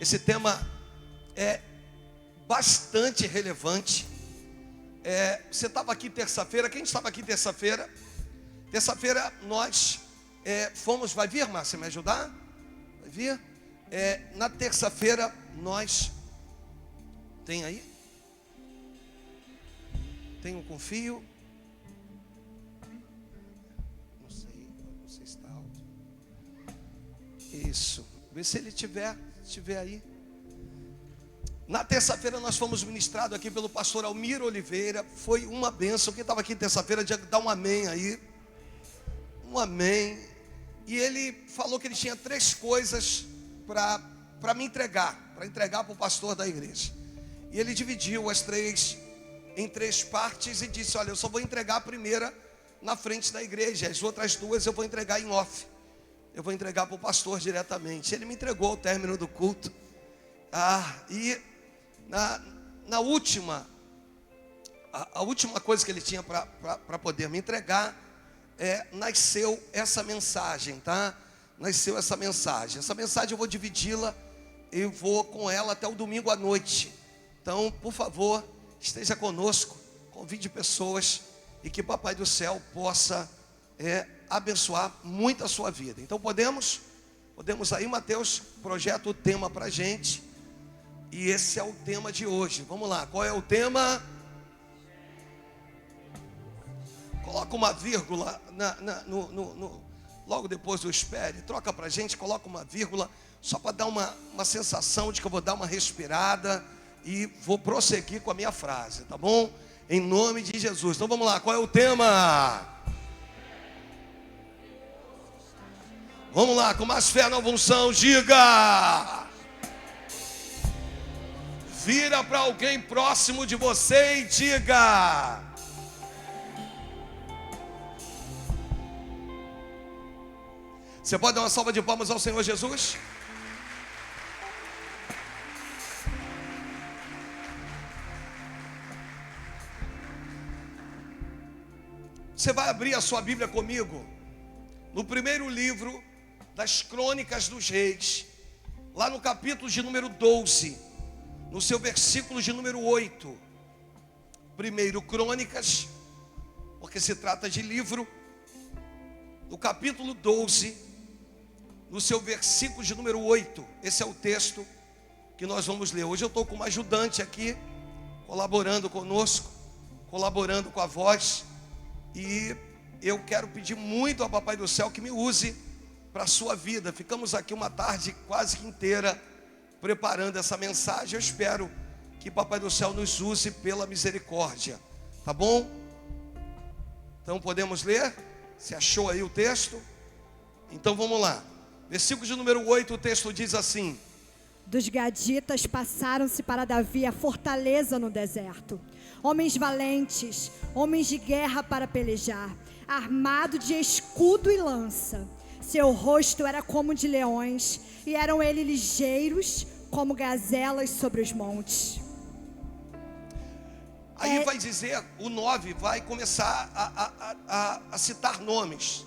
Esse tema é bastante relevante. Você estava aqui terça-feira. Quem estava aqui terça-feira? Terça-feira nós fomos. Vai vir, Márcia, me ajudar? Vai vir? Na terça-feira nós. Tem aí? Tem um confio? Não sei se está alto. Isso. Vê se ele estiver aí. Na terça-feira nós fomos ministrados aqui pelo pastor Almir Oliveira. Foi uma bênção. Quem estava aqui terça-feira, dá um amém aí. Um amém. E ele falou que ele tinha 3 coisas para me entregar. Para entregar para o pastor da igreja. E ele dividiu as 3 em 3 partes e disse: olha, eu só vou entregar a primeira na frente da igreja. As outras 2 eu vou entregar em off. Eu vou entregar para o pastor diretamente. Ele me entregou ao término do culto. E na última, a última coisa que ele tinha para poder me entregar, nasceu essa mensagem, tá? Nasceu essa mensagem. Essa mensagem eu vou dividi-la, eu vou com ela até o domingo à noite. Então, por favor, esteja conosco, convide pessoas e que Papai do Céu possa abençoar muito a sua vida. Então podemos aí, Mateus, projeta o tema para a gente. E esse é o tema de hoje. Vamos lá, qual é o tema? Coloca uma vírgula logo depois do espere. Troca para a gente, coloca uma vírgula, só para dar uma sensação de que eu vou dar uma respirada e vou prosseguir com a minha frase, tá bom? Em nome de Jesus. Então vamos lá, qual é o tema? Vamos lá, com mais fé na unção, diga! Vira para alguém próximo de você e diga: você pode dar uma salva de palmas ao Senhor Jesus? Você vai abrir a sua Bíblia comigo no primeiro livro das Crônicas dos Reis, lá no capítulo de número 12, no seu versículo de número 8. Primeiro Crônicas, porque se trata de livro, no capítulo 12, no seu versículo de número 8. Esse é o texto que nós vamos ler. Hoje eu estou com uma ajudante aqui, colaborando conosco, colaborando com a voz. E eu quero pedir muito ao Papai do Céu que me use para a sua vida. Ficamos aqui uma tarde quase que inteira preparando essa mensagem. Eu espero que Papai do Céu nos use pela misericórdia. Tá bom? Então podemos ler? Você achou aí o texto? Então vamos lá. Versículo de número 8, o texto diz assim: dos gaditas passaram-se para Davi a fortaleza no deserto. Homens valentes, homens de guerra para pelejar, armado de escudo e lança. Seu rosto era como de leões, e eram eles ligeiros como gazelas sobre os montes. Aí vai dizer, o 9 vai começar a citar nomes.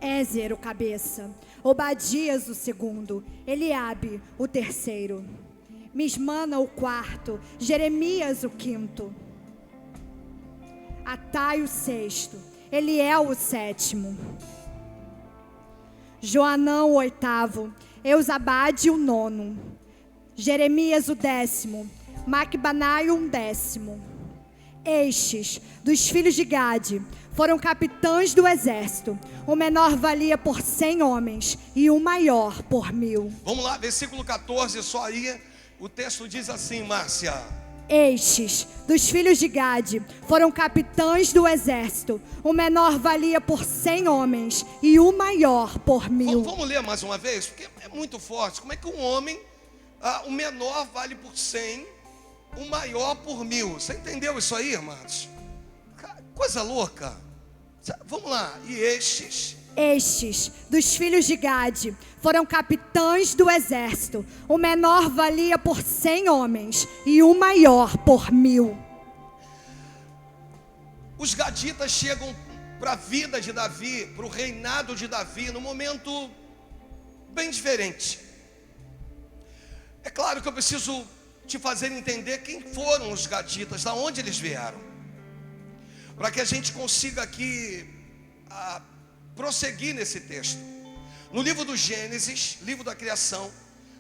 Ézer, o cabeça. Obadias, o segundo. Eliabe, o terceiro. Mismana, o quarto. Jeremias, o quinto. Atai, o sexto. Eliel, o sétimo. Joanão, o oitavo. Eusabade, o nono. Jeremias, o décimo. Macbanai, o 10º. Estes, dos filhos de Gade, foram capitães do exército. O menor valia por 100 homens e o maior por 1000. Vamos lá, versículo 14, só aí. O texto diz assim, Márcia: estes, dos filhos de Gade, foram capitães do exército. O menor valia por 100 homens e o maior por 1000. Vamos ler mais uma vez, porque é muito forte. Como é que um homem, o menor vale por 100, o maior por 1000? Você entendeu isso aí, irmãos? Coisa louca. Vamos lá. E estes, dos filhos de Gade, foram capitães do exército. O menor valia por 100 homens e o maior por 1000. Os gaditas chegam para a vida de Davi, para o reinado de Davi, num momento bem diferente. claro que eu preciso te fazer entender quem foram os gaditas, da onde eles vieram, para que a gente consiga aqui prosseguir nesse texto. No livro do Gênesis, livro da criação,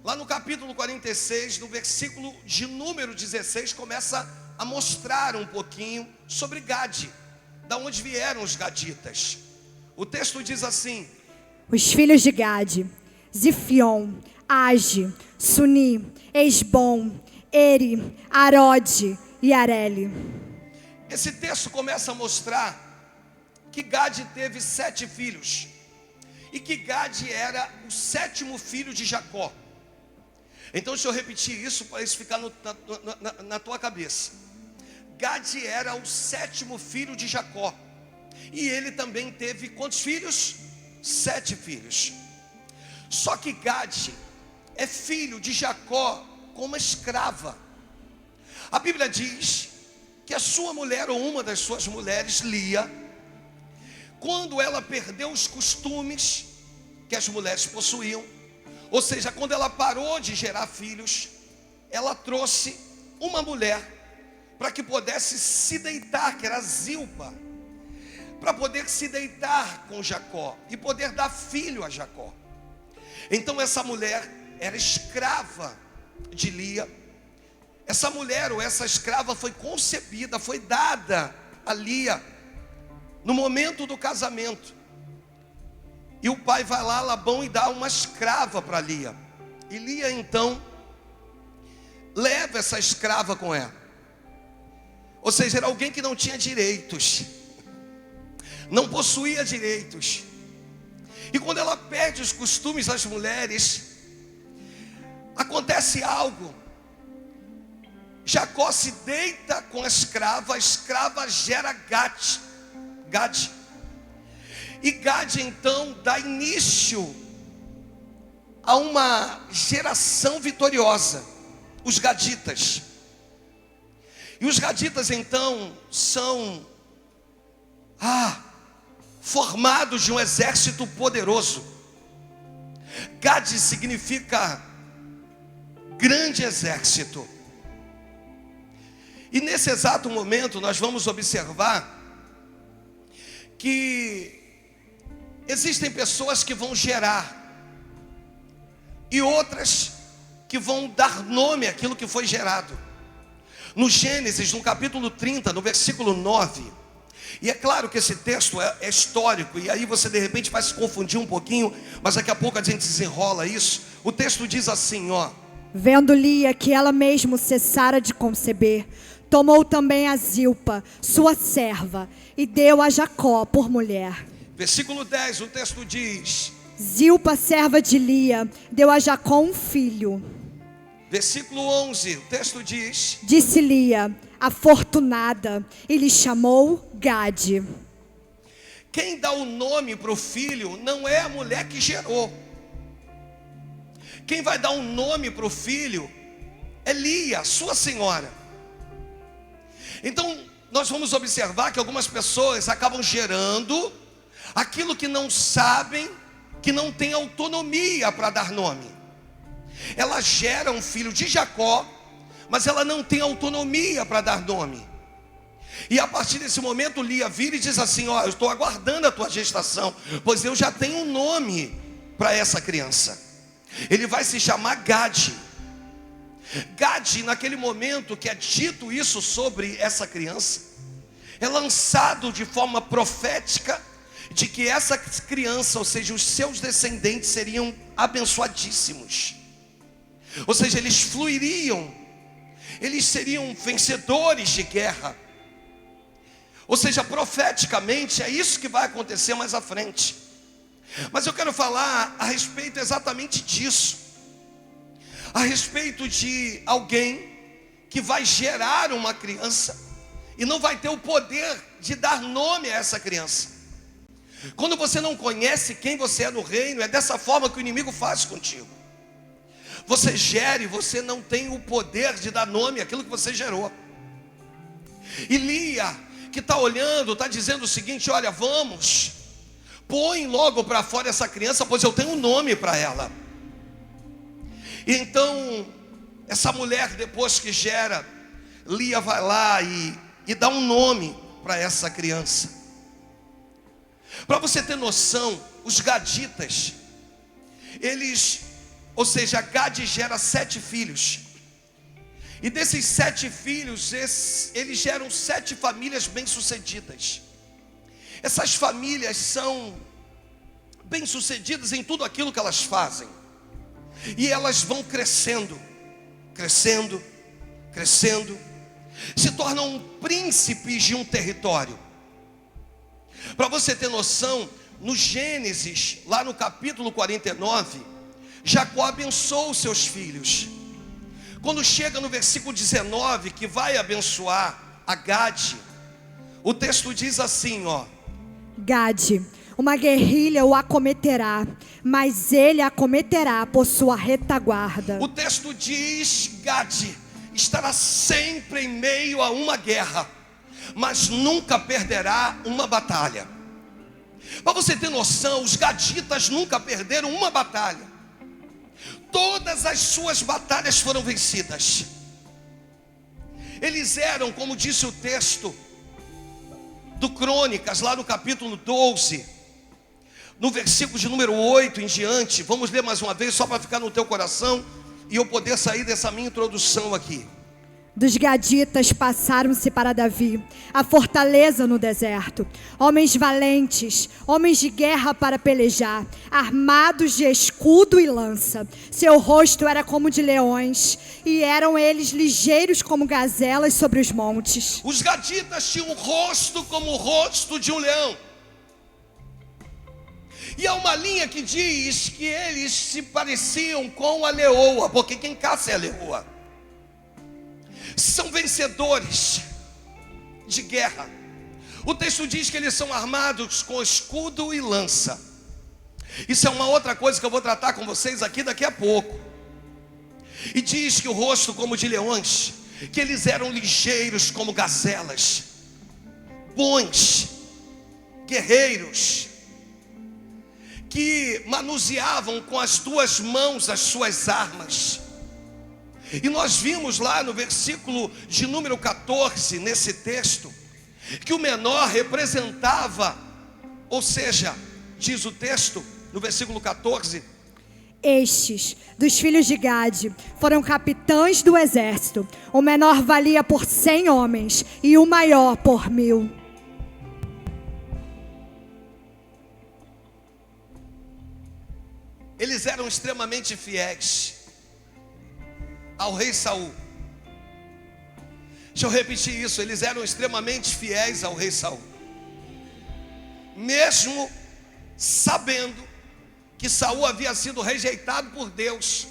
lá no capítulo 46, no versículo de número 16, começa a mostrar um pouquinho sobre Gade, da onde vieram os gaditas. O texto diz assim: os filhos de Gade: Zifion, Age, Suni, Esbom, Eri, Arode e Areli. Esse texto começa a mostrar que Gade teve 7 filhos, e que Gade era o 7º filho de Jacó. Então deixa eu repetir isso para isso ficar na tua cabeça. Gade era o 7º filho de Jacó, e ele também teve quantos filhos? 7 filhos. Só que Gade é filho de Jacó com uma escrava. A Bíblia diz que a sua mulher, ou uma das suas mulheres, Lia, quando ela perdeu os costumes que as mulheres possuíam, ou seja, quando ela parou de gerar filhos, ela trouxe uma mulher para que pudesse se deitar, que era Zilpa, para poder se deitar com Jacó e poder dar filho a Jacó. Então essa mulher era escrava de Lia. Essa mulher, ou essa escrava, foi concebida, foi dada a Lia no momento do casamento. E o pai vai lá, Labão, e dá uma escrava para Lia. E Lia então leva essa escrava com ela. Ou seja, era alguém que não tinha direitos, não possuía direitos. E quando ela perde os costumes das mulheres, acontece algo. Jacó se deita com a escrava gera Gade. E Gade então dá início a uma geração vitoriosa, os gaditas. E os gaditas então são formados de um exército poderoso. Gade significa grande exército. E nesse exato momento nós vamos observar que existem pessoas que vão gerar e outras que vão dar nome àquilo que foi gerado. No Gênesis, no capítulo 30, no versículo 9, e é claro que esse texto é histórico, e aí você de repente vai se confundir um pouquinho, mas daqui a pouco a gente desenrola isso. O texto diz assim, vendo Lia que ela mesmo cessara de conceber, tomou também a Zilpa, sua serva, e deu a Jacó por mulher. Versículo 10, o texto diz: Zilpa, serva de Lia, deu a Jacó um filho. Versículo 11, o texto diz: disse Lia, afortunada, e lhe chamou Gade. Quem dá o nome para o filho não é a mulher que gerou. Quem vai dar um nome para o filho é Lia, sua senhora. Então nós vamos observar que algumas pessoas acabam gerando aquilo que não sabem, que não tem autonomia para dar nome. Ela gera um filho de Jacó, mas ela não tem autonomia para dar nome. E a partir desse momento Lia vira e diz assim: eu estou aguardando a tua gestação, pois eu já tenho um nome para essa criança. Ele vai se chamar Gade. Gade, naquele momento que é dito isso sobre essa criança, é lançado de forma profética de que essa criança, ou seja, os seus descendentes seriam abençoadíssimos. Ou seja, eles fluiriam, eles seriam vencedores de guerra. Ou seja, profeticamente é isso que vai acontecer mais à frente. Mas eu quero falar a respeito exatamente disso, a respeito de alguém que vai gerar uma criança e não vai ter o poder de dar nome a essa criança. Quando você não conhece quem você é no reino, é dessa forma que o inimigo faz contigo. Você gera e você não tem o poder de dar nome àquilo que você gerou. E Lia, que está olhando, está dizendo o seguinte: olha, vamos, põe logo para fora essa criança, pois eu tenho um nome para ela. E então essa mulher, depois que gera, Lia vai lá e dá um nome para essa criança. Para você ter noção, os gaditas, ou seja, Gade gera 7 filhos. E desses 7 filhos, eles geram 7 famílias bem-sucedidas. Essas famílias são bem-sucedidas em tudo aquilo que elas fazem. E elas vão crescendo, crescendo, crescendo, se tornam príncipes de um território. Para você ter noção, no Gênesis, lá no capítulo 49, Jacó abençoou os seus filhos. Quando chega no versículo 19, que vai abençoar a Gade, o texto diz assim, ó: Gade, uma guerrilha o acometerá, mas ele acometerá por sua retaguarda. O texto diz: Gade estará sempre em meio a uma guerra, mas nunca perderá uma batalha. Para você ter noção, os gaditas nunca perderam uma batalha. Todas as suas batalhas foram vencidas. Eles eram, como disse o texto do Crônicas, lá no capítulo 12, no versículo de número 8 em diante. Vamos ler mais uma vez, só para ficar no teu coração e eu poder sair dessa minha introdução aqui. Dos gaditas passaram-se para Davi, a fortaleza no deserto. Homens valentes, homens de guerra para pelejar, armados de escudo e lança. Seu rosto era como de leões, e eram eles ligeiros como gazelas sobre os montes. Os gaditas tinham um rosto como o rosto de um leão. E há uma linha que diz que eles se pareciam com a leoa, porque quem caça é a leoa. São vencedores de guerra. O texto diz que eles são armados com escudo e lança. Isso é uma outra coisa que eu vou tratar com vocês aqui daqui a pouco. E diz que o rosto como de leões, que eles eram ligeiros como gazelas, bons, guerreiros, que manuseavam com as 2 mãos as suas armas. E nós vimos lá no versículo de número 14, nesse texto, que o menor representava, ou seja, diz o texto no versículo 14: Estes, dos filhos de Gade, foram capitães do exército. O menor valia por 100 homens e o maior por 1000. Eles eram extremamente fiéis ao rei Saul. Deixa eu repetir isso, eles eram extremamente fiéis ao rei Saul. Mesmo sabendo que Saul havia sido rejeitado por Deus,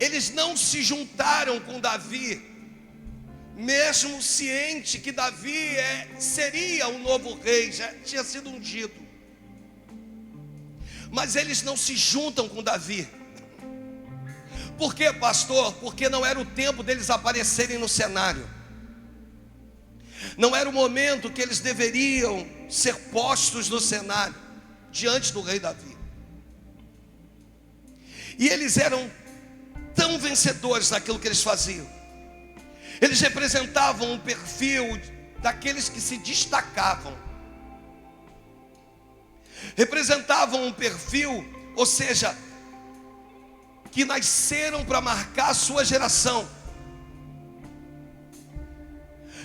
eles não se juntaram com Davi, mesmo ciente que Davi seria o novo rei, já tinha sido ungido. Mas eles não se juntam com Davi. Por quê, pastor? Porque não era o tempo deles aparecerem no cenário. Não era o momento que eles deveriam ser postos no cenário, diante do rei Davi. E eles eram tão vencedores naquilo que eles faziam. Eles representavam um perfil daqueles que se destacavam. Representavam um perfil, ou seja, que nasceram para marcar a sua geração.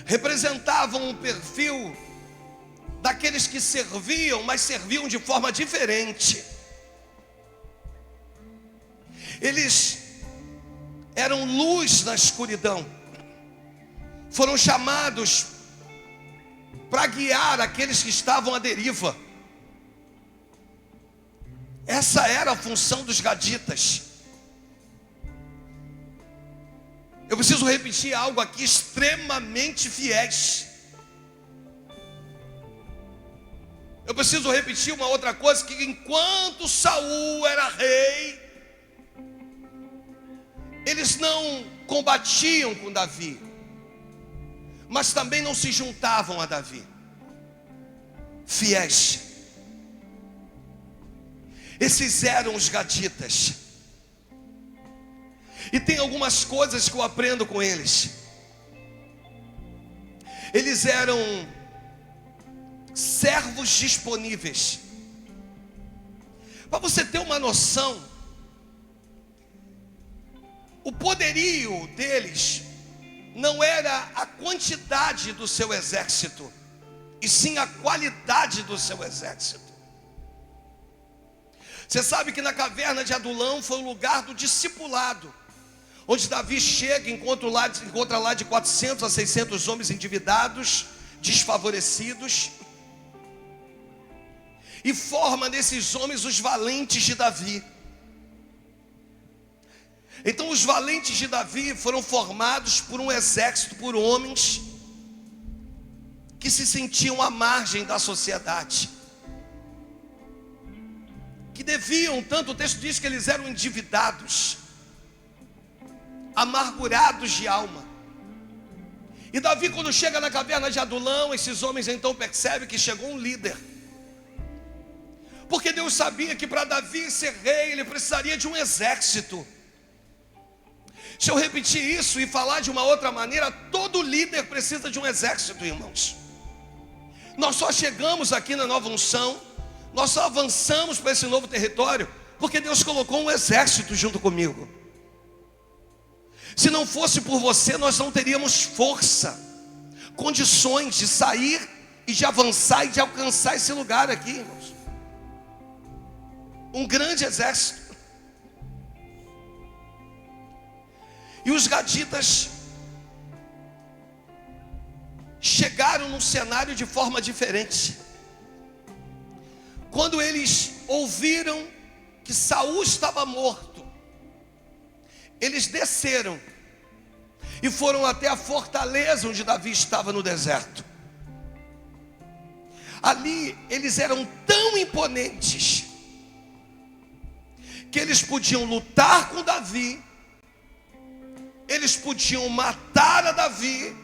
Representavam um perfil daqueles que serviam, mas serviam de forma diferente. Eles eram luz na escuridão. Foram chamados para guiar aqueles que estavam à deriva. Essa era a função dos gaditas. Eu preciso repetir algo aqui: extremamente fiéis. Eu preciso repetir uma outra coisa, que enquanto Saul era rei, eles não combatiam com Davi, mas também não se juntavam a Davi. Fiéis. Esses eram os gaditas. E tem algumas coisas que eu aprendo com eles. Eles eram servos disponíveis. Para você ter uma noção, o poderio deles não era a quantidade do seu exército, e sim a qualidade do seu exército. Você sabe que na caverna de Adulão foi o lugar do discipulado, onde Davi chega e encontra lá de 400 a 600 homens endividados, desfavorecidos, e forma nesses homens os valentes de Davi. Então os valentes de Davi foram formados por um exército, por homens que se sentiam à margem da sociedade, que deviam, tanto o texto diz que eles eram endividados, amargurados de alma. E Davi, quando chega na caverna de Adulão, esses homens então percebem que chegou um líder, porque Deus sabia que para Davi ser rei, ele precisaria de um exército. Se eu repetir isso e falar de uma outra maneira, todo líder precisa de um exército, irmãos. Nós só chegamos aqui na nova unção, nós só avançamos para esse novo território, porque Deus colocou um exército junto comigo. Se não fosse por você, nós não teríamos força, condições de sair e de avançar e de alcançar esse lugar aqui, irmãos. Um grande exército. E os gaditas chegaram num cenário de forma diferente. Quando eles ouviram que Saul estava morto, eles desceram e foram até a fortaleza onde Davi estava no deserto. Ali eles eram tão imponentes que eles podiam lutar com Davi, eles podiam matar a Davi,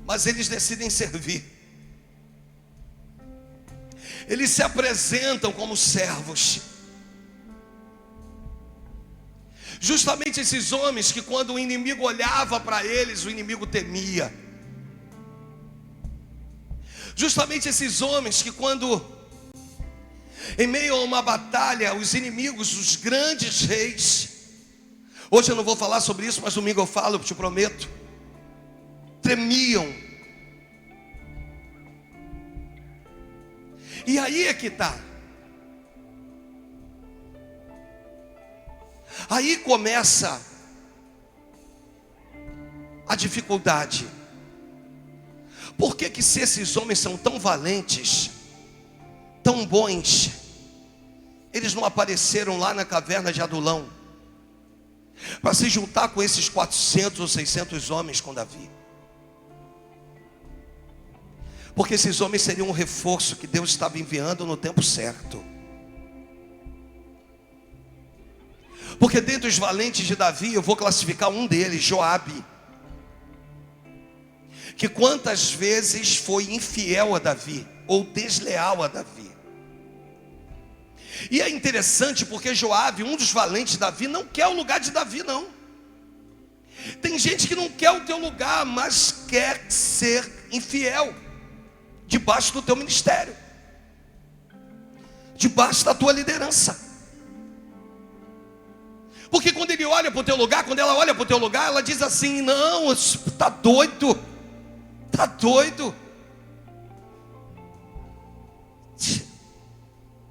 mas eles decidem servir. Eles se apresentam como servos. Justamente esses homens que quando o inimigo olhava para eles, o inimigo temia. Justamente esses homens que quando, em meio a uma batalha, os inimigos, os grandes reis, hoje eu não vou falar sobre isso, mas domingo eu falo, eu te prometo, tremiam. E aí é que está. Aí começa a dificuldade. Por que se esses homens são tão valentes, tão bons, eles não apareceram lá na caverna de Adulão para se juntar com esses 400 ou 600 homens com Davi? Porque esses homens seriam um reforço que Deus estava enviando no tempo certo. Porque dentre os valentes de Davi, eu vou classificar um deles, Joabe, que quantas vezes foi infiel a Davi, ou desleal a Davi. E é interessante porque Joabe, um dos valentes de Davi, não quer o lugar de Davi, não. Tem gente que não quer o teu lugar, mas quer ser infiel debaixo do teu ministério, debaixo da tua liderança. Porque quando ele olha para o teu lugar, quando ela olha para o teu lugar, ela diz assim: não, está doido, está doido,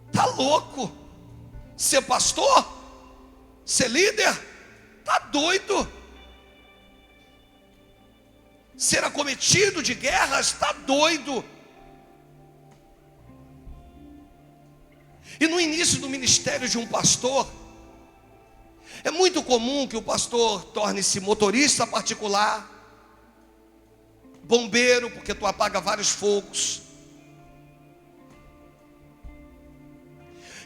está louco, ser pastor, ser líder, está doido, ser acometido de guerras, está doido. E no início do ministério de um pastor, é muito comum que o pastor torne-se motorista particular, bombeiro, porque tu apaga vários fogos,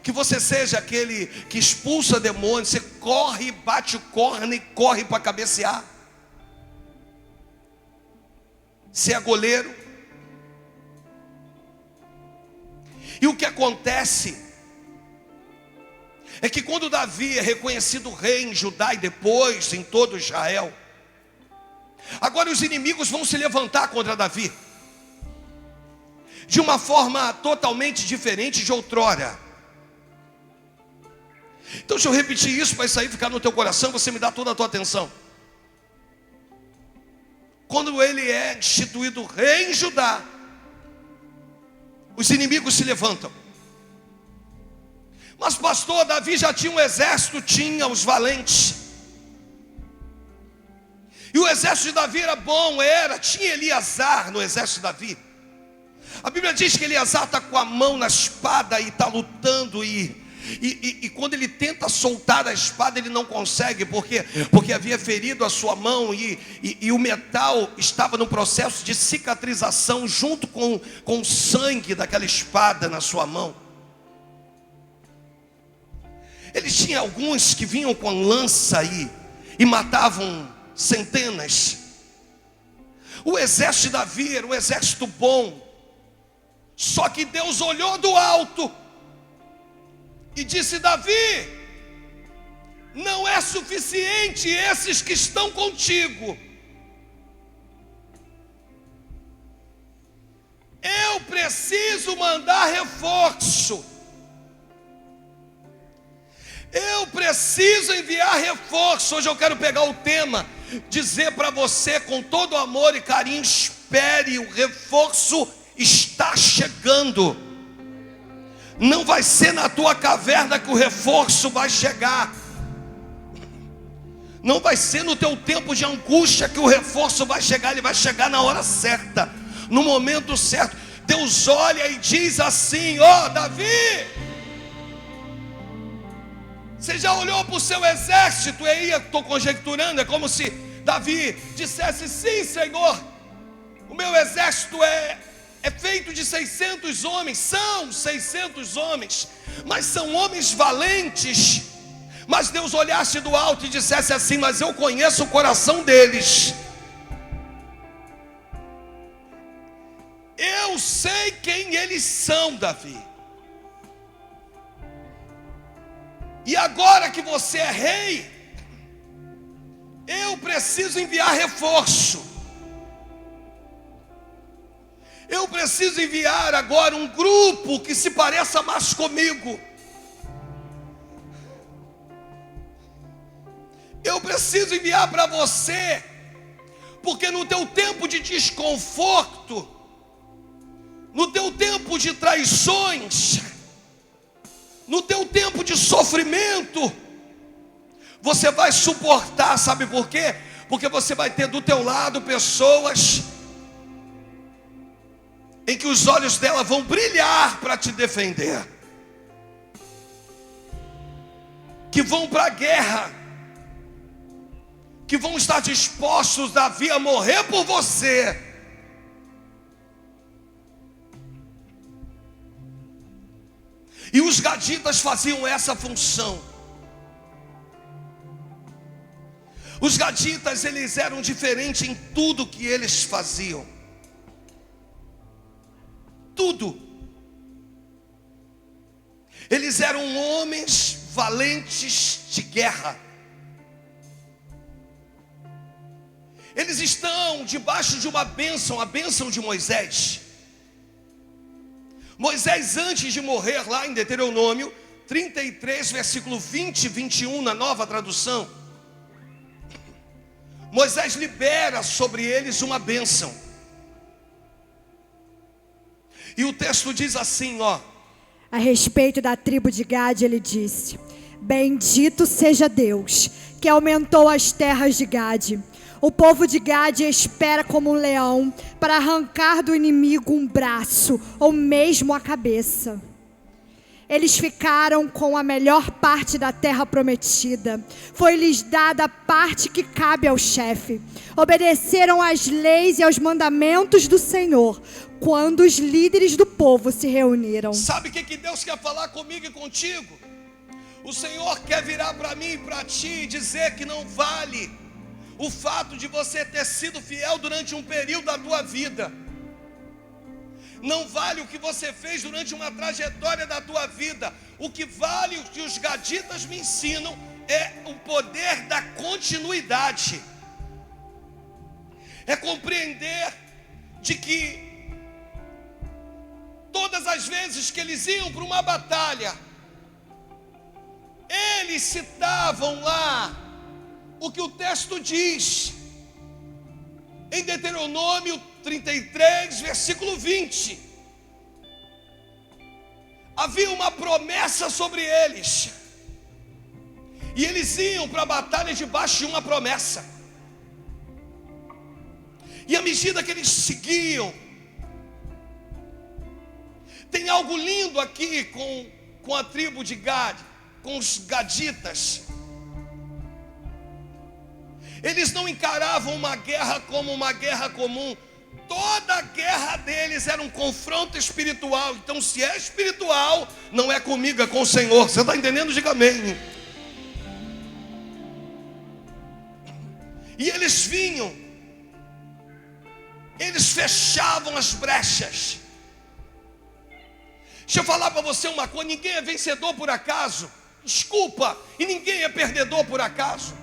que você seja aquele que expulsa demônios, você corre, bate o corno e corre para cabecear, você é goleiro. E o que acontece é que quando Davi é reconhecido rei em Judá e depois em todo Israel, agora os inimigos vão se levantar contra Davi de uma forma totalmente diferente de outrora. Então deixa eu repetir isso para isso aí ficar no teu coração, você me dá toda a tua atenção. Quando ele é instituído rei em Judá, os inimigos se levantam. Mas pastor, Davi já tinha um exército, tinha os valentes. E o exército de Davi era bom, tinha Eleazar no exército de Davi. A Bíblia diz que Eleazar está com a mão na espada e está lutando e quando ele tenta soltar a espada, ele não consegue, porque havia ferido a sua mão e o metal estava no processo de cicatrização junto com o sangue daquela espada na sua mão. Eles tinham alguns que vinham com lança e matavam centenas. O exército de Davi era um exército bom, só que Deus olhou do alto e disse: Davi, não é suficiente esses que estão contigo. Eu preciso mandar reforço. Eu preciso enviar reforço. Hoje eu quero pegar o tema, dizer para você com todo amor e carinho: espere, o reforço está chegando. Não vai ser na tua caverna que o reforço vai chegar. Não vai ser no teu tempo de angústia que o reforço vai chegar. Ele vai chegar na hora certa, no momento certo. Deus olha e diz assim: ó, Davi, você já olhou para o seu exército? E aí eu estou conjecturando, é como se Davi dissesse: sim, Senhor, o meu exército é feito de 600 homens, são 600 homens, mas são homens valentes. Mas Deus olhasse do alto e dissesse assim: mas eu conheço o coração deles. Eu sei quem eles são, Davi. E agora que você é rei, eu preciso enviar reforço. Eu preciso enviar agora um grupo que se pareça mais comigo. Eu preciso enviar para você, porque no teu tempo de desconforto, no teu tempo de traições, no teu tempo de sofrimento, você vai suportar, sabe por quê? Porque você vai ter do teu lado pessoas em que os olhos dela vão brilhar para te defender, que vão para a guerra, que vão estar dispostos, Davi, a morrer por você. E os gaditas faziam essa função. Os gaditas, eles eram diferentes em tudo que eles faziam. Tudo. Eles eram homens valentes de guerra. Eles estão debaixo de uma bênção, a bênção de Moisés. Moisés, antes de morrer, lá em Deuteronômio 33, versículo 20 e 21, na Nova Tradução, Moisés libera sobre eles uma bênção. E o texto diz assim, ó: a respeito da tribo de Gade, ele disse: bendito seja Deus, que aumentou as terras de Gade. O povo de Gade espera como um leão para arrancar do inimigo um braço ou mesmo a cabeça. Eles ficaram com a melhor parte da terra prometida. Foi-lhes dada a parte que cabe ao chefe. Obedeceram às leis e aos mandamentos do Senhor quando os líderes do povo se reuniram. Sabe o que Deus quer falar comigo e contigo? O Senhor quer virar para mim e para ti e dizer que não vale o fato de você ter sido fiel durante um período da tua vida. Não vale o que você fez durante uma trajetória da tua vida. O que vale, o que os gaditas me ensinam, é o poder da continuidade. É compreender de que todas as vezes que eles iam para uma batalha, eles citavam lá o que o texto diz em Deuteronômio 33, versículo 20. Havia uma promessa sobre eles, e eles iam para a batalha debaixo de uma promessa. E à medida que eles seguiam, tem algo lindo aqui com a tribo de Gad, com os gaditas. Eles não encaravam uma guerra como uma guerra comum. Toda a guerra deles era um confronto espiritual. Então, se é espiritual, não é comigo, é com o Senhor. Você está entendendo? Diga amém. E eles vinham, eles fechavam as brechas. Deixa eu falar para você uma coisa: ninguém é vencedor por acaso. Desculpa, e ninguém é perdedor por acaso.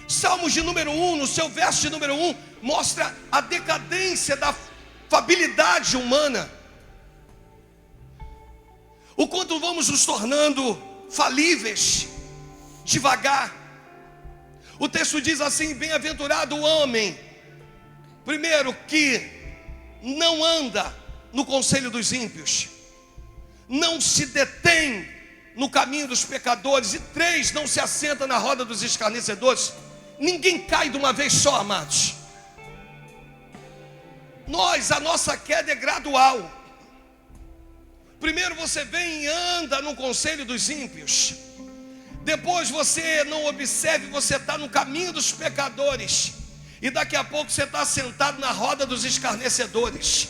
Salmos de número 1, no seu verso de número 1, mostra a decadência da fabilidade humana. O quanto vamos nos tornando falíveis, devagar. O texto diz assim: bem-aventurado o homem, primeiro, que não anda no conselho dos ímpios, não se detém no caminho dos pecadores, e 3, não se assenta na roda dos escarnecedores. Ninguém cai de uma vez só, amados. A nossa queda é gradual. Primeiro você vem e anda no conselho dos ímpios, depois você não observe, você está no caminho dos pecadores, e daqui a pouco você está sentado na roda dos escarnecedores.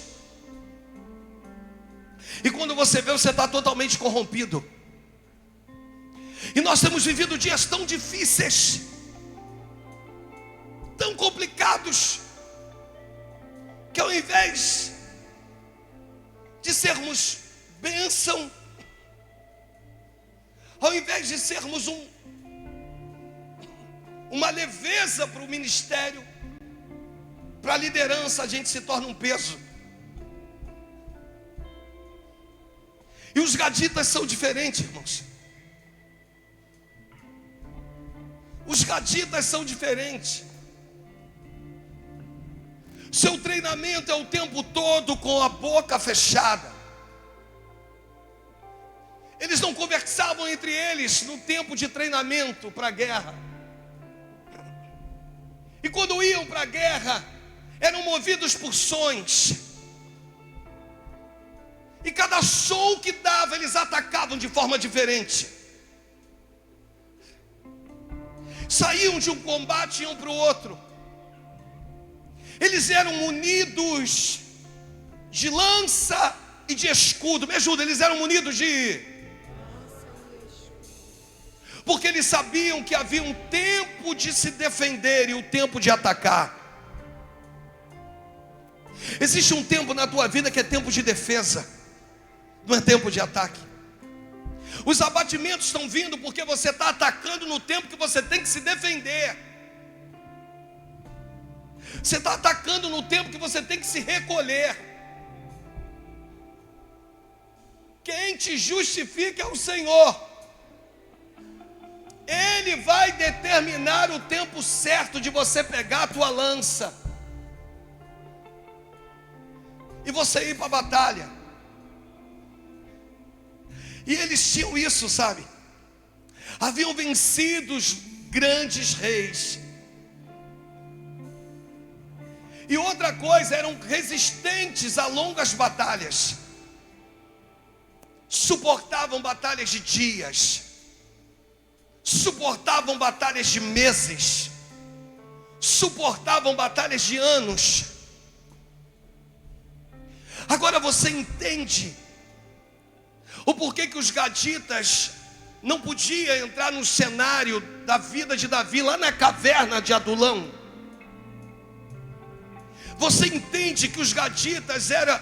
E quando você vê, você está totalmente corrompido. E nós temos vivido dias tão difíceis, tão complicados, que ao invés de sermos bênção, ao invés de sermos uma leveza para o ministério, para a liderança, a gente se torna um peso. E os gaditas são diferentes, irmãos. Os gaditas são diferentes. Seu treinamento é o tempo todo com a boca fechada. Eles não conversavam entre eles no tempo de treinamento para a guerra. E quando iam para a guerra, eram movidos por sons. E cada som que dava, eles atacavam de forma diferente. Saíam de um combate e iam para o outro. Eles eram munidos de lança e de escudo. Me ajuda, eles eram munidos de... Porque eles sabiam que havia um tempo de se defender e um tempo de atacar. Existe um tempo na tua vida que é tempo de defesa, não é tempo de ataque. Os abatimentos estão vindo porque você está atacando no tempo que você tem que se defender. Você está atacando no tempo que você tem que se recolher. Quem te justifica é o Senhor. Ele vai determinar o tempo certo de você pegar a tua lança e você ir para a batalha. E eles tinham isso, sabe? Haviam vencido os grandes reis. E outra coisa, eram resistentes a longas batalhas. Suportavam batalhas de dias. Suportavam batalhas de meses. Suportavam batalhas de anos. Agora você entende o porquê que os gaditas não podiam entrar no cenário da vida de Davi lá na caverna de Adulão. Você entende que os gaditas eram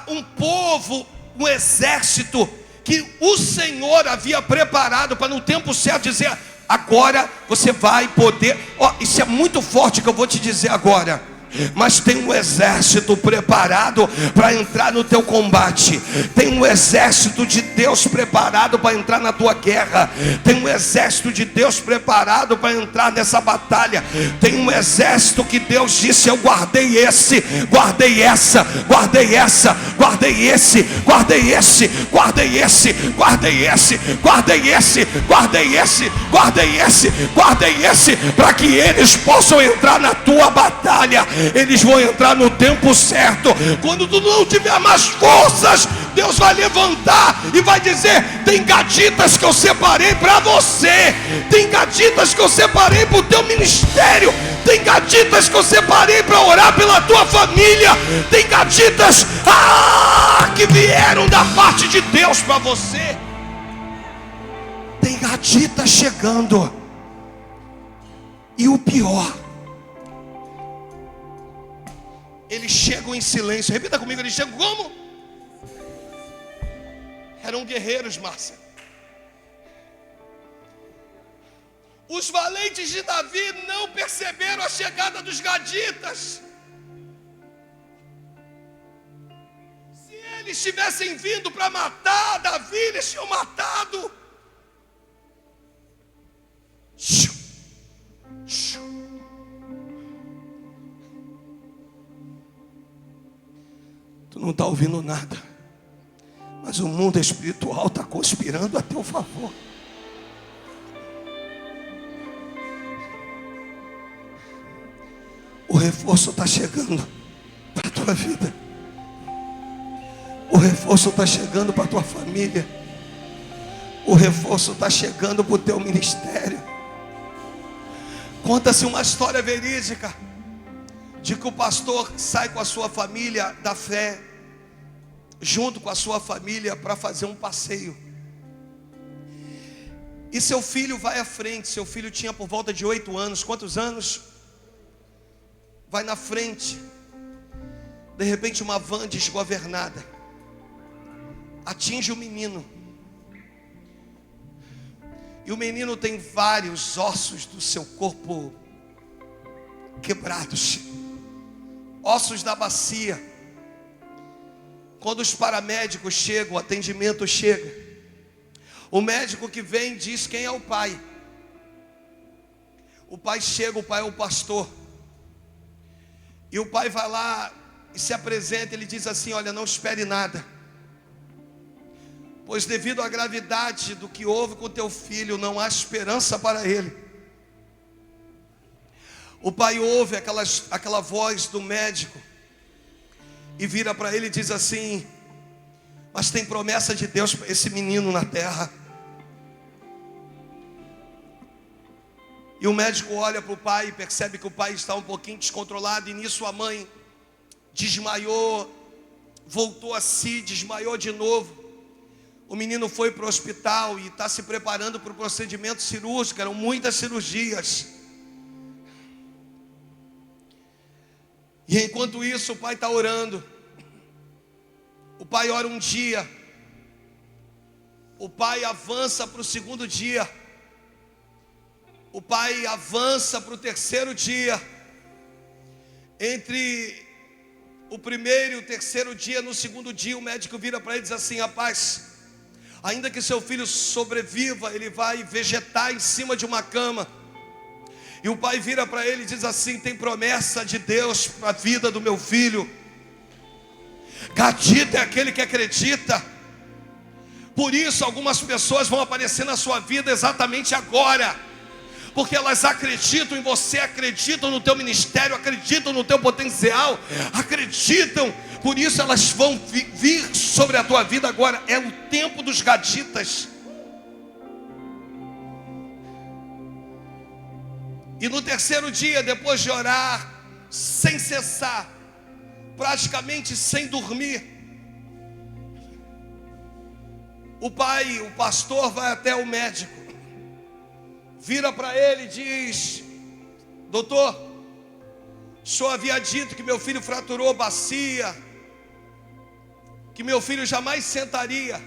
um povo, um exército que o Senhor havia preparado para no tempo certo dizer: agora você vai poder. Isso é muito forte que eu vou te dizer agora. Mas tem um exército preparado para entrar no teu combate. Tem um exército de Deus preparado para entrar na tua guerra. Tem um exército de Deus preparado para entrar nessa batalha. Tem um exército que Deus disse: eu guardei esse, guardei essa, guardei essa, guardei esse, guardei esse, guardei esse, guardei esse, guardei esse, guardei esse, guardei esse, guardei esse, para que eles possam entrar na tua batalha. Eles vão entrar no tempo certo. Quando tu não tiver mais forças, Deus vai levantar e vai dizer: tem gaditas que eu separei para você, tem gaditas que eu separei para o teu ministério, tem gaditas que eu separei para orar pela tua família, tem gaditas que vieram da parte de Deus para você. Tem gaditas chegando. E o pior, eles chegam em silêncio. Repita comigo: eles chegam como? Eram guerreiros, Márcia. Os valentes de Davi não perceberam a chegada dos gaditas. Se eles tivessem vindo para matar Davi, eles tinham matado. Tu não está ouvindo nada, mas o mundo espiritual está conspirando a teu favor. O reforço está chegando para a tua vida. O reforço está chegando para a tua família. O reforço está chegando para o teu ministério. Conta-se uma história verídica de que o pastor sai com a sua família da fé, junto com a sua família, para fazer um passeio. E seu filho vai à frente. Seu filho tinha por volta de 8 anos. Quantos anos? Vai na frente. De repente uma van desgovernada atinge o menino. E o menino tem vários ossos do seu corpo quebrados, ossos da bacia. Quando os paramédicos chegam, o atendimento chega, o médico que vem diz quem é o pai. O pai chega, o pai é o pastor. E o pai vai lá e se apresenta. Ele diz assim: olha, não espere nada, pois devido à gravidade do que houve com teu filho, não há esperança para ele. O pai ouve aquela voz do médico e vira para ele e diz assim: mas tem promessa de Deus para esse menino na terra. E o médico olha para o pai e percebe que o pai está um pouquinho descontrolado. E nisso a mãe desmaiou, voltou a si, desmaiou de novo. O menino foi para o hospital e está se preparando para o procedimento cirúrgico. Eram muitas cirurgias. E enquanto isso o pai está orando. O pai ora um dia. O pai avança para o segundo dia. O pai avança para o terceiro dia. Entre o primeiro e o terceiro dia, no segundo dia, o médico vira para ele e diz assim: rapaz, ainda que seu filho sobreviva, ele vai vegetar em cima de uma cama. E o pai vira para ele e diz assim: tem promessa de Deus para a vida do meu filho. Gadita é aquele que acredita. Por isso algumas pessoas vão aparecer na sua vida exatamente agora, porque elas acreditam em você, acreditam no teu ministério, acreditam no teu potencial, acreditam. Por isso elas vão vir sobre a tua vida agora. É o tempo dos gaditas. E no terceiro dia, depois de orar sem cessar, praticamente sem dormir, o pai, o pastor, vai até o médico, vira para ele e diz: doutor, o senhor havia dito que meu filho fraturou a bacia, que meu filho jamais sentaria,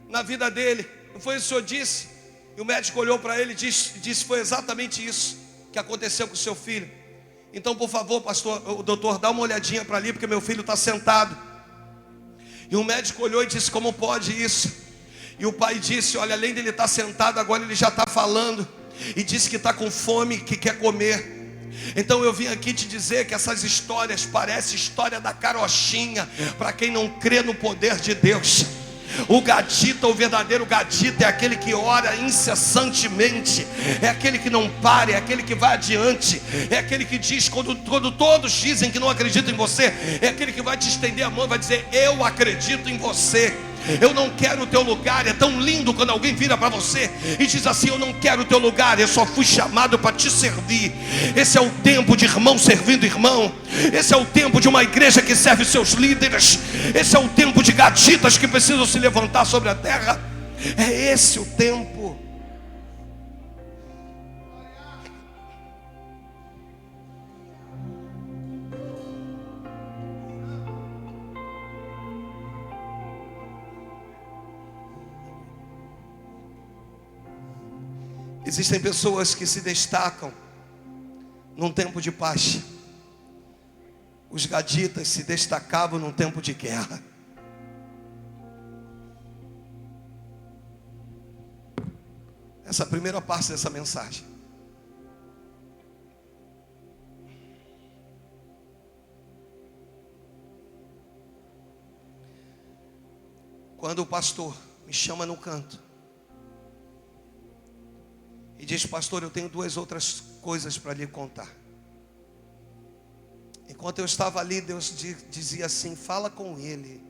na vida dele. Não foi isso que o senhor disse? E o médico olhou para ele e disse: foi exatamente isso que aconteceu com o seu filho. Então, por favor, pastor, o doutor, dá uma olhadinha para ali, porque meu filho está sentado. E o médico olhou e disse: como pode isso? E o pai disse: olha, além dele estar sentado, agora ele já está falando. E disse que está com fome, que quer comer. Então eu vim aqui te dizer que essas histórias parecem história da carochinha para quem não crê no poder de Deus. O gadita, o verdadeiro gadita, é aquele que ora incessantemente, é aquele que não para, é aquele que vai adiante, é aquele que diz, quando todos dizem que não acreditam em você, é aquele que vai te estender a mão e vai dizer: eu acredito em você. Eu não quero o teu lugar. É tão lindo quando alguém vira para você e diz assim: eu não quero o teu lugar, eu só fui chamado para te servir. Esse é o tempo de irmão servindo irmão. Esse é o tempo de uma igreja que serve seus líderes. Esse é o tempo de gaditas que precisam se levantar sobre a terra. É esse o tempo. Existem pessoas que se destacam num tempo de paz. Os gaditas se destacavam num tempo de guerra. Essa é a primeira parte dessa mensagem. Quando o pastor me chama no canto e diz: pastor, eu tenho duas outras coisas para lhe contar. Enquanto eu estava ali, Deus dizia assim: fala com ele.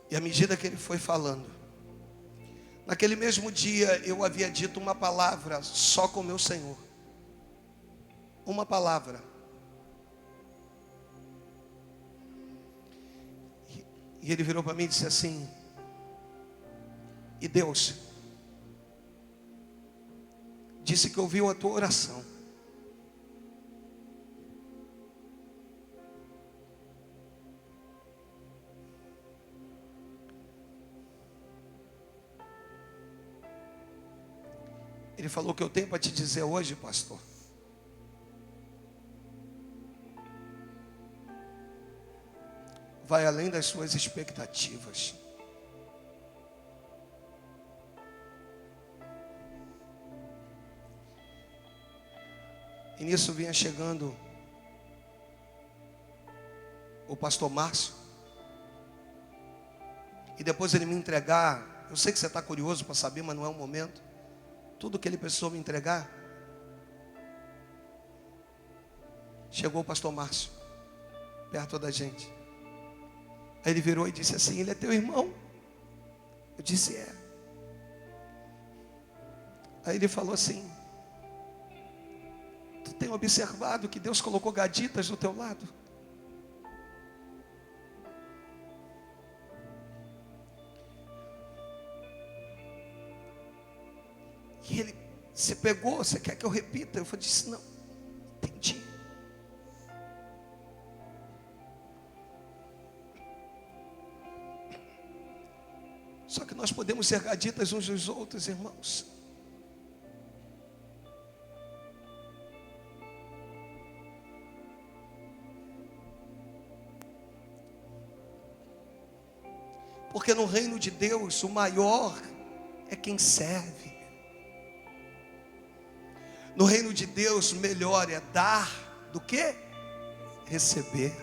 E à medida que ele foi falando, naquele mesmo dia eu havia dito uma palavra só com meu Senhor. Uma palavra. E ele virou para mim e disse assim: e Deus disse que ouviu a tua oração. Ele falou: o que eu tenho para te dizer hoje, pastor, vai além das suas expectativas. E nisso vinha chegando o pastor Márcio. E depois ele me entregar, eu sei que você está curioso para saber, mas não é o momento. Tudo que ele precisou me entregar. Chegou o pastor Márcio perto da gente. Aí ele virou e disse assim: ele é teu irmão? Eu disse: é. Aí ele falou assim: tu tem observado que Deus colocou gaditas do teu lado? E ele: você pegou? Você quer que eu repita? Eu disse: não, entendi. Só que nós podemos ser gaditas uns dos outros, irmãos. Porque no reino de Deus, o maior é quem serve. No reino de Deus, melhor é dar do que receber.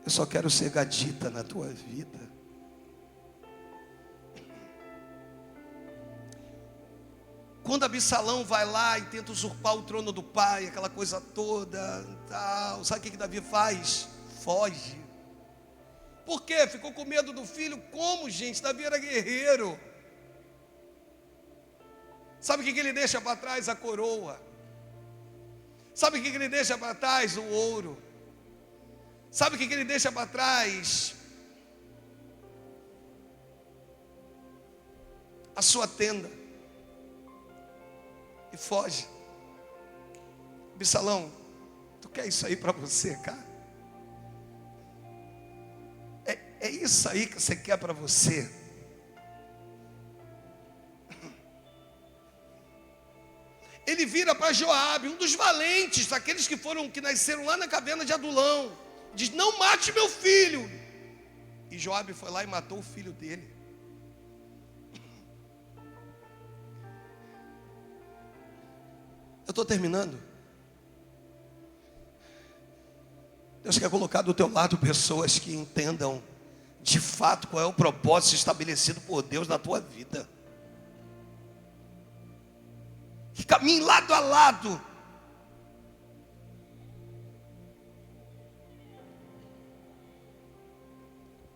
Eu só quero ser gadita na tua vida. Quando Absalão vai lá e tenta usurpar o trono do pai, aquela coisa toda, tal, sabe o que Davi faz? Foge. Por quê? Ficou com medo do filho? Como, gente? Davi era guerreiro. Sabe o que ele deixa para trás? A coroa. Sabe o que ele deixa para trás? O ouro. Sabe o que ele deixa para trás? A sua tenda. e foge. Absalão, tu quer isso aí para você, cara? É isso aí que você quer para você? Ele vira para Joabe, um dos valentes, aqueles que nasceram lá na caverna de Adulão. Diz: não mate meu filho. E Joabe foi lá e matou o filho dele. Eu estou terminando. Deus quer colocar do teu lado pessoas que entendam de fato qual é o propósito estabelecido por Deus na tua vida. Que caminhem lado a lado.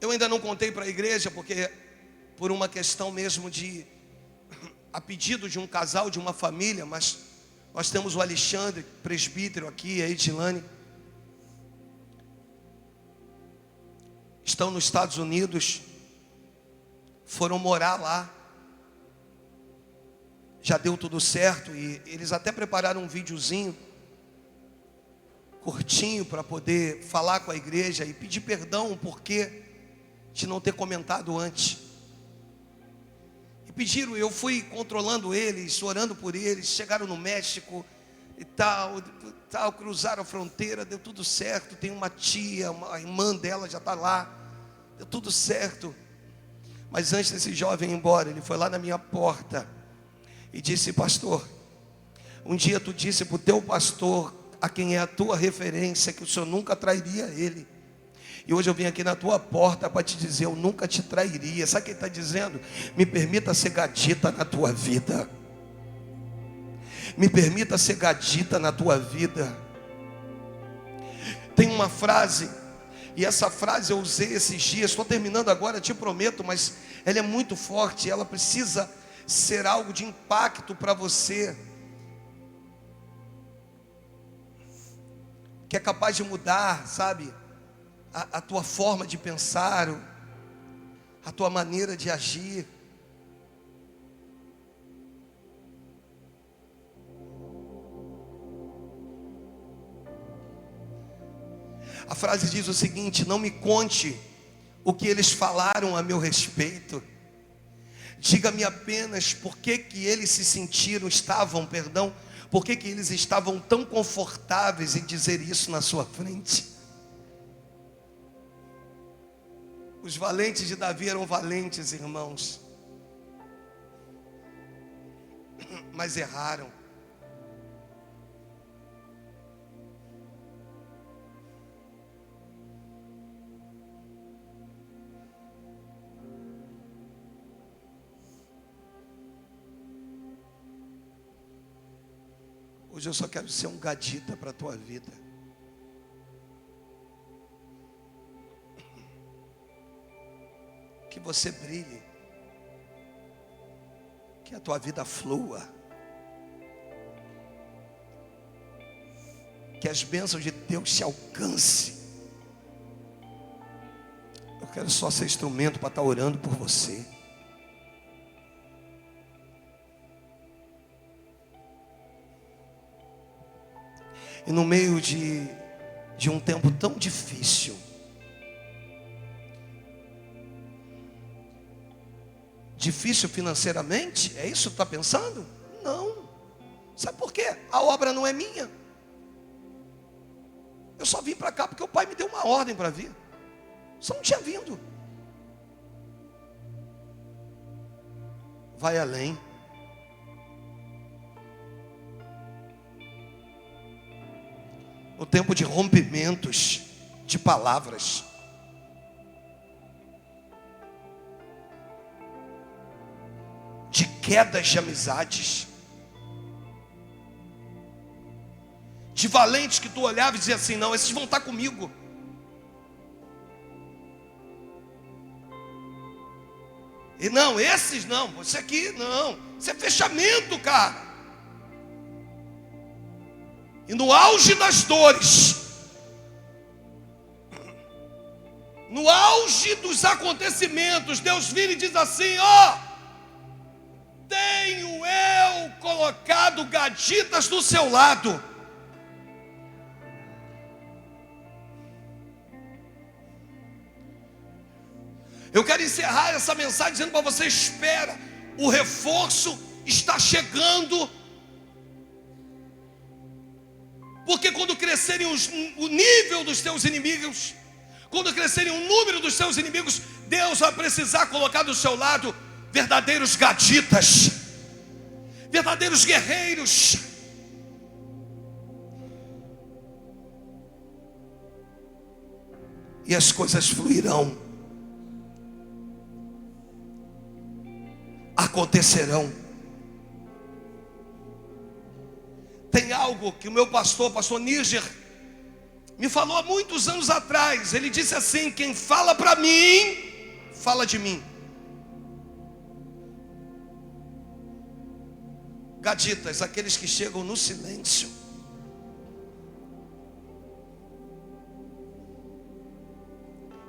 Eu ainda não contei para a igreja, porque por uma questão mesmo de a pedido de um casal, de uma família, mas nós temos o Alexandre, presbítero aqui, a Edilane, estão nos Estados Unidos, foram morar lá, já deu tudo certo, e eles até prepararam um videozinho curtinho para poder falar com a igreja e pedir perdão o porquê de não ter comentado antes. E pediram, eu fui controlando eles, orando por eles, chegaram no México e tal, cruzaram a fronteira, deu tudo certo. Tem uma tia, a irmã dela já está lá, deu tudo certo. Mas antes desse jovem ir embora, ele foi lá na minha porta e disse: pastor, um dia tu disse para o teu pastor, a quem é a tua referência, que o senhor nunca trairia ele. E hoje eu vim aqui na tua porta para te dizer: eu nunca te trairia. Sabe o que ele está dizendo? Me permita ser gadita na tua vida. Me permita ser gadita na tua vida. Tem uma frase, e essa frase eu usei esses dias, estou terminando agora, te prometo, mas ela é muito forte, ela precisa ser algo de impacto para você, que é capaz de mudar, sabe, a tua forma de pensar, a tua maneira de agir. A frase diz o seguinte: não me conte o que eles falaram a meu respeito, diga-me apenas por que eles por que eles estavam tão confortáveis em dizer isso na sua frente. Os valentes de Davi eram valentes, irmãos, mas erraram. Hoje eu só quero ser um gadita para a tua vida. Que você brilhe, que a tua vida flua, que as bênçãos de Deus te alcancem. Eu quero só ser instrumento para estar orando por você. E no meio de um tempo tão difícil, difícil financeiramente, é isso que tu está pensando? Não. Sabe por quê? A obra não é minha. Eu só vim para cá porque o pai me deu uma ordem para vir. Só não tinha vindo. Vai além. No tempo de rompimentos de palavras, de quedas de amizades, de valentes que tu olhava e dizia assim: não, esses vão estar comigo. E não, esses não, você aqui não, isso é fechamento, cara. E no auge das dores, no auge dos acontecimentos, Deus vira e diz assim: ó, tenho eu colocado gaditas do seu lado. Eu quero encerrar essa mensagem dizendo para você: espera, o reforço está chegando. Porque quando crescerem o nível dos teus inimigos, quando crescerem o número dos teus inimigos, Deus vai precisar colocar do seu lado verdadeiros gaditas, verdadeiros guerreiros. E as coisas fluirão, acontecerão. Tem algo que o meu pastor Níger, me falou há muitos anos atrás. Ele disse assim: quem fala para mim, fala de mim. Gaditas, aqueles que chegam no silêncio.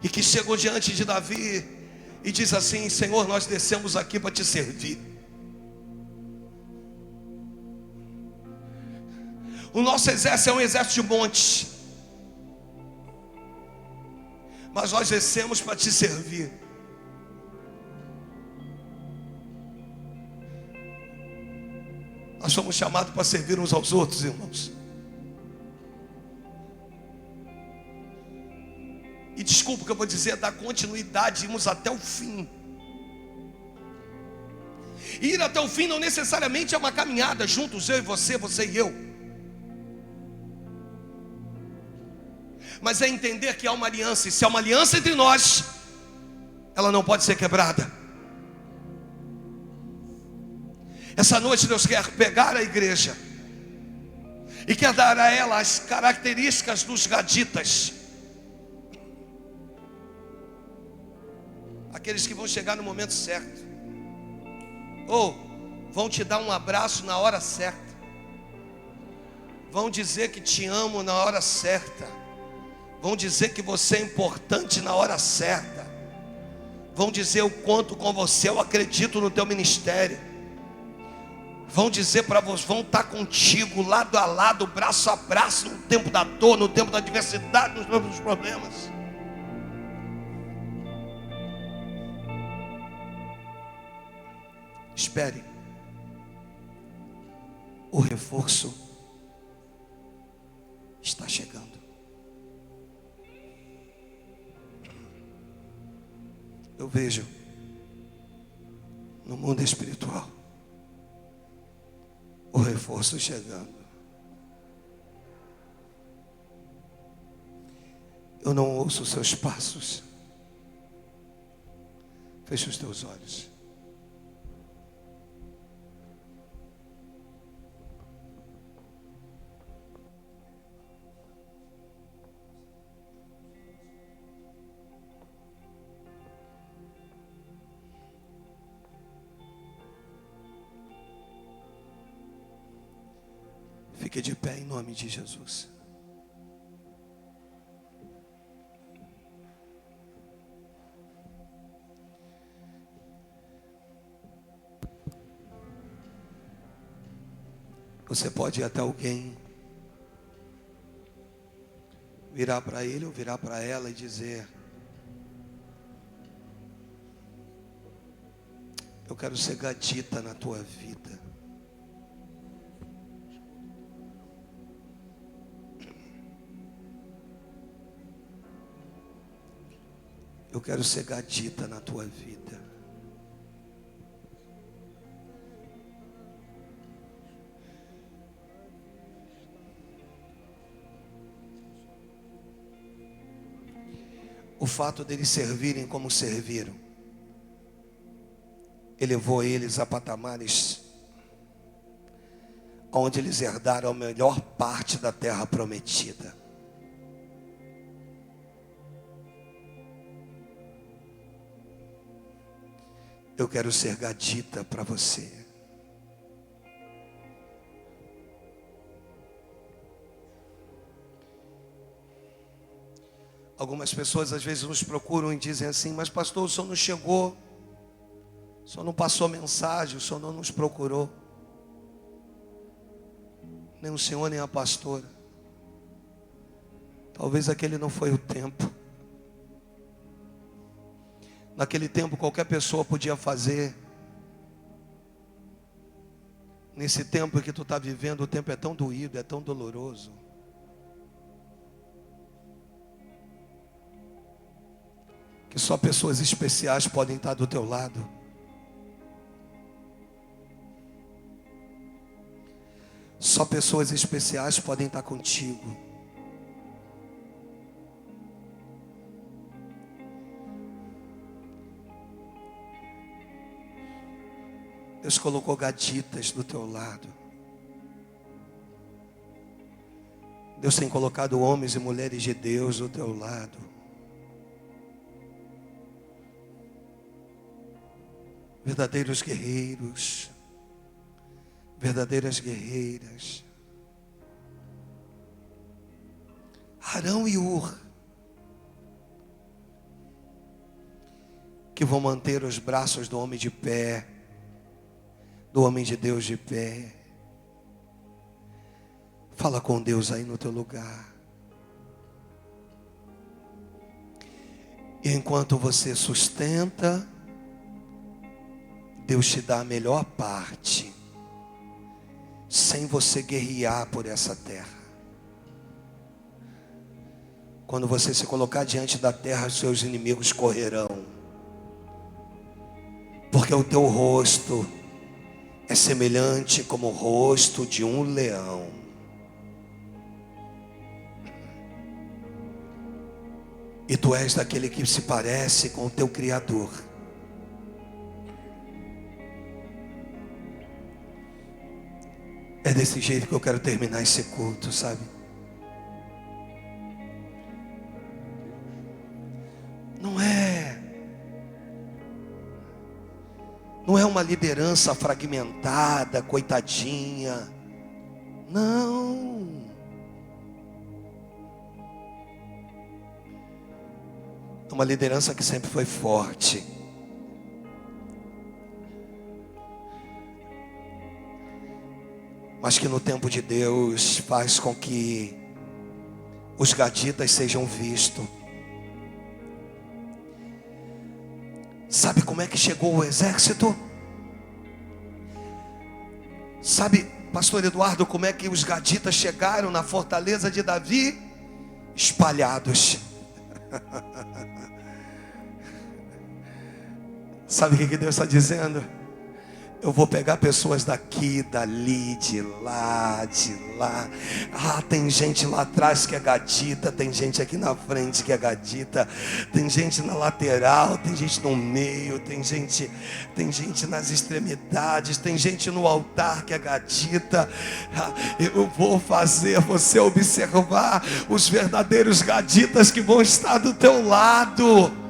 E que chegam diante de Davi e diz assim: Senhor, nós descemos aqui para te servir. O nosso exército é um exército de montes, mas nós descemos para te servir. Nós somos chamados para servir uns aos outros, irmãos. E desculpa o que eu vou dizer, dar continuidade, irmos até o fim. Ir até o fim não necessariamente é uma caminhada juntos, eu e você, você e eu. Mas é entender que há uma aliança, e se há uma aliança entre nós, ela não pode ser quebrada. Essa noite Deus quer pegar a igreja e quer dar a ela as características dos gaditas, aqueles que vão chegar no momento certo, ou vão te dar um abraço na hora certa, vão dizer que te amo na hora certa, vão dizer que você é importante na hora certa, vão dizer o quanto com você eu acredito no teu ministério, vão dizer para você, vão estar contigo lado a lado, braço a braço, no tempo da dor, no tempo da adversidade, no tempo dos problemas. Espere, o reforço está chegando. Eu vejo no mundo espiritual o reforço chegando. Eu não ouço os seus passos. Feche os teus olhos. Fique de pé em nome de Jesus. Você pode ir até alguém, virar para ele ou virar para ela e dizer: eu quero ser gadita na tua vida. Eu quero ser gadita na tua vida. O fato deles servirem como serviram elevou eles a patamares onde eles herdaram a melhor parte da terra prometida. Eu quero ser gadita para você. Algumas pessoas às vezes nos procuram e dizem assim: mas pastor, o senhor não chegou, o Senhor não passou mensagem, o Senhor não nos procurou. Nem o Senhor, nem a pastora. Talvez aquele não foi o tempo. Naquele tempo qualquer pessoa podia fazer. Nesse tempo que tu está vivendo, o tempo é tão doído, é tão doloroso. Que só pessoas especiais podem estar do teu lado. Só pessoas especiais podem estar contigo. Deus colocou gaditas do teu lado. Deus tem colocado homens e mulheres de Deus do teu lado. Verdadeiros guerreiros. Verdadeiras guerreiras. Arão e Ur, que vão manter os braços do homem de pé, do homem de Deus de pé. Fala com Deus aí no teu lugar. E enquanto você sustenta, Deus te dá a melhor parte, sem você guerrear por essa terra. Quando você se colocar diante da terra, os seus inimigos correrão, porque o teu rosto é semelhante como o rosto de um leão. E tu és daquele que se parece com o teu Criador. É desse jeito que eu quero terminar esse culto, sabe? Não é uma liderança fragmentada, coitadinha. Não. É uma liderança que sempre foi forte. Mas que no tempo de Deus faz com que os gaditas sejam vistos. Sabe como é que chegou o exército? Sabe, pastor Eduardo, como é que os gaditas chegaram na fortaleza de Davi? Espalhados. Sabe o que Deus está dizendo? Eu vou pegar pessoas daqui, dali, de lá, de lá. Ah, tem gente lá atrás que é gadita, tem gente aqui na frente que é gadita, tem gente na lateral, tem gente no meio, tem gente nas extremidades, tem gente no altar que é gadita. Ah, eu vou fazer você observar os verdadeiros gaditas que vão estar do teu lado.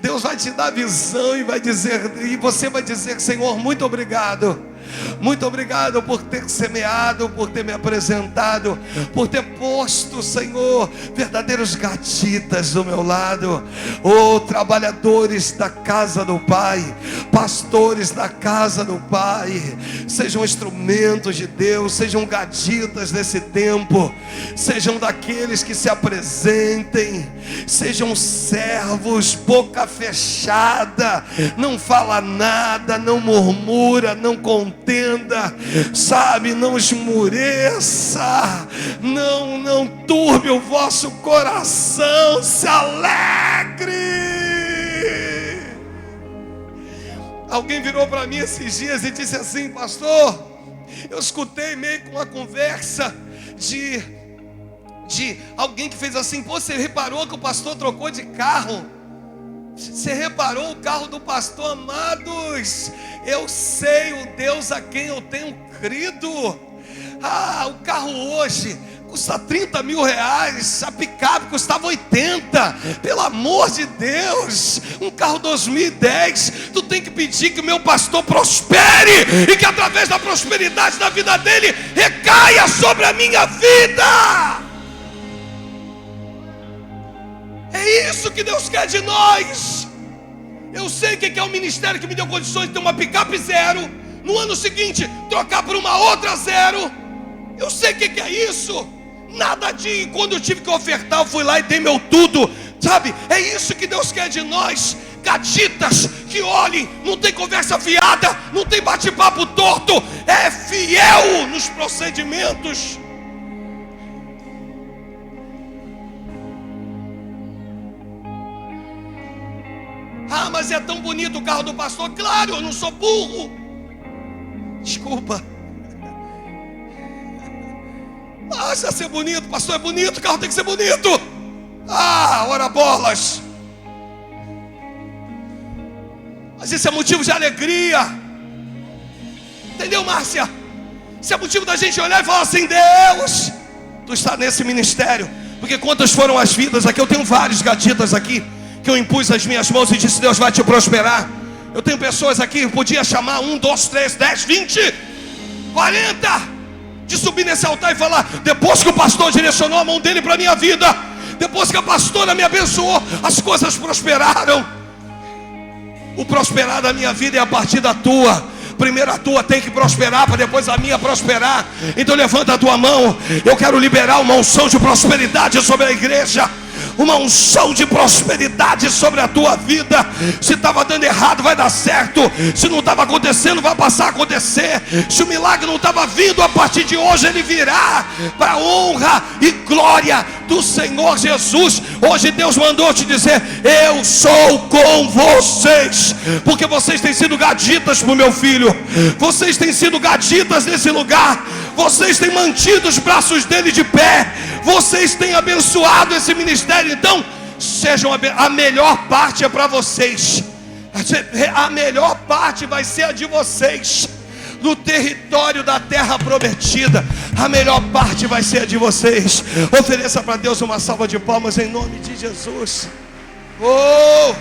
Deus vai te dar visão e vai dizer, e você vai dizer: Senhor, muito obrigado. Muito obrigado por ter semeado, por ter me apresentado, por ter posto, Senhor, verdadeiros gaditas do meu lado. Oh, trabalhadores da casa do Pai, pastores da casa do Pai, sejam instrumentos de Deus, sejam gaditas desse tempo, sejam daqueles que se apresentem, sejam servos, boca fechada, não fala nada, não murmura, não contenda, sabe, não esmureça, não turbe o vosso coração, se alegre. Alguém virou para mim esses dias e disse assim: pastor, eu escutei meio com uma conversa de alguém que fez assim: pô, você reparou que o pastor trocou de carro? Você reparou o carro do pastor? Amados, eu sei o Deus a quem eu tenho crido. Ah, o carro hoje custa 30 mil reais, a picape custava 80, pelo amor de Deus, um carro 2010, tu tem que pedir que o meu pastor prospere, e que através da prosperidade da vida dele, recaia sobre a minha vida. É isso que Deus quer de nós. Eu sei o que é um ministério que me deu condições de ter uma picape zero, no ano seguinte trocar por uma outra zero. Eu sei o que é isso. Nada de quando eu tive que ofertar, eu fui lá e dei meu tudo. Sabe, é isso que Deus quer de nós. Gaditas que olhem, não tem conversa fiada, não tem bate-papo torto, é fiel nos procedimentos. Ah, mas é tão bonito o carro do pastor. Claro, eu não sou burro. Desculpa. Acha ser bonito, pastor é bonito, o carro tem que ser bonito. Ah, ora bolas. Mas isso é motivo de alegria. Entendeu, Márcia? Isso é motivo da gente olhar e falar assim: Deus, tu está nesse ministério. Porque quantas foram as vidas aqui? Eu tenho vários gaditas aqui que eu impus as minhas mãos e disse: Deus vai te prosperar. Eu tenho pessoas aqui que podia chamar 1, 2, 3, 10, 20, 40 de subir nesse altar e falar: depois que o pastor direcionou a mão dele para a minha vida, depois que a pastora me abençoou, as coisas prosperaram. O prosperar da minha vida é a partir da tua. Primeiro a tua tem que prosperar, para depois a minha prosperar. Então levanta a tua mão. Eu quero liberar uma unção de prosperidade sobre a igreja. Uma unção de prosperidade sobre a tua vida. Se estava dando errado, vai dar certo. Se não estava acontecendo, vai passar a acontecer. Se o milagre não estava vindo, a partir de hoje ele virá, para a honra e glória do Senhor Jesus. Hoje Deus mandou te dizer: eu sou com vocês, porque vocês têm sido gaditas para o meu filho. Vocês têm sido gaditas nesse lugar. Vocês têm mantido os braços dele de pé. Vocês têm abençoado esse ministério. Então, sejam a melhor parte é para vocês. A melhor parte vai ser a de vocês. No território da terra prometida, a melhor parte vai ser a de vocês. Ofereça para Deus uma salva de palmas em nome de Jesus. Oh!